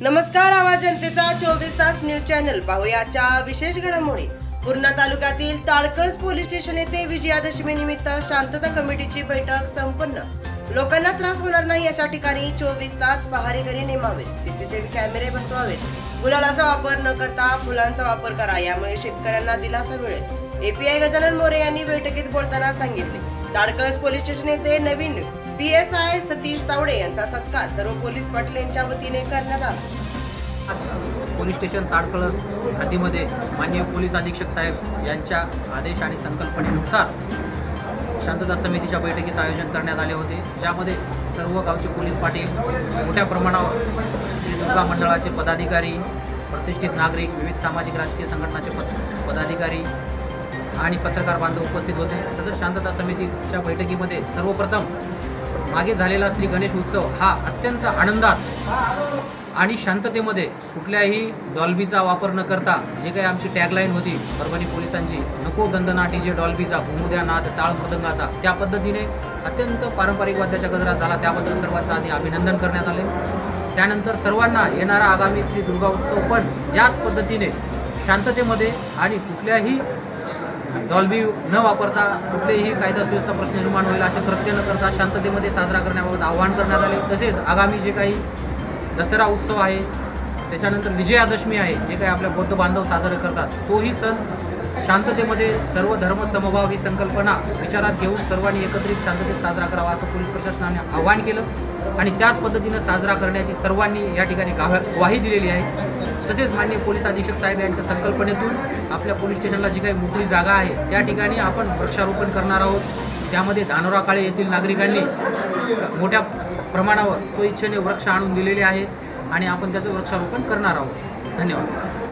नमस्कार, आवाज जनतेचा 24 तास न्यूज चॅनल पाहुयाच्या विशेष घडामोडी। पूर्णा तालुक्यातील ताडकळस पोलीस स्टेशन येथे विजयादशमी निमित्त शांतता कमिटीची बैठक संपन्न। लोकांना त्रास होणार नाही अशा ठिकाणी 24 तास पहारेकरी नेमावेत, सीसीटीव्ही कॅमेरे बसवावेत, गुलालाचा वापर न करता फुलांचा वापर करा, यामुळे शेतकऱ्यांना दिलासा मिळेल। एपीआय गजानन मोरे यांनी बैठकीत बोलताना सांगितले। ताडकळस पोलीस स्टेशन येथे नवीन पीएसआय सतीश तावडे यांचा सत्कार सर्व पोलीस पाटील यांच्या वतीने करण्यात आला। पोलीस स्टेशन ताडकळस हद्दीमध्ये माननीय पोलीस अधीक्षक साहेब यांच्या आदेश आणि संकल्पनेनुसार शांतता समितीच्या बैठकीचं आयोजन करण्यात आले होते, ज्यामध्ये सर्व गावचे पोलीस पाटील, मोठ्या प्रमाणावर श्री दुर्गा मंडळाचे पदाधिकारी, प्रतिष्ठित नागरिक, विविध सामाजिक राजकीय संघटनाचे पदाधिकारी आणि पत्रकार बांधव उपस्थित होते। सदर शांतता समितीच्या बैठकीमध्ये सर्वप्रथम मागे झालेला श्री गणेश उत्सव हा अत्यंत आनंदात आणि शांततेमध्ये कुठल्याही डॉल्बीचा वापर न करता, जे काही आमची टॅगलाईन होती परभणी पोलिसांची, नको दंदना डीजे डॉल्बीचा, घुमुद्या नाद टाळ मृदंगाचा, त्या पद्धतीने अत्यंत पारंपरिक वाद्याच्या गजरात झाला, त्याबद्दल सर्वांचं आधी अभिनंदन करण्यात आले। त्यानंतर सर्वांना येणारा आगामी श्री दुर्गा उत्सव पण याच पद्धतीने शांततेमध्ये आणि कुठल्याही डॉल्बी न वापरता कुठलेही कायदा सुव्यवस्था प्रश्न निर्माण होईल असे कृत्य न करता शांततेमध्ये साजरा करण्याबाबत आवाहन करण्यात आले। तसेच आगामी जे काही दसरा उत्सव आहे, त्याच्यानंतर विजयादशमी आहे, जे काही आपल्या बौद्ध बांधव साजरे करतात, तोही सण शांततेमध्ये सर्व धर्म समभाव ही संकल्पना विचारात घेऊन सर्वांनी एकत्रित शांततेत साजरा करावा असं पोलीस प्रशासनाने आवाहन केलं आणि त्याच पद्धतीनं साजरा करण्याची सर्वांनी या ठिकाणी ग्वाही दिलेली आहे। तसेच माननीय पोलीस अधीक्षक साहेब यांच्या संकल्पनेतून आपल्या पोलीस स्टेशनला जी काही मोकळी जागा आहे त्या ठिकाणी आपण वृक्षारोपण करणार आहोत। त्यामध्ये धानोरा काळे येथील नागरिकांनी मोठ्या प्रमाणावर स्वइच्छेने वृक्ष आणून दिलेले आहेत आणि आपण त्याचं वृक्षारोपण करणार आहोत। धन्यवाद।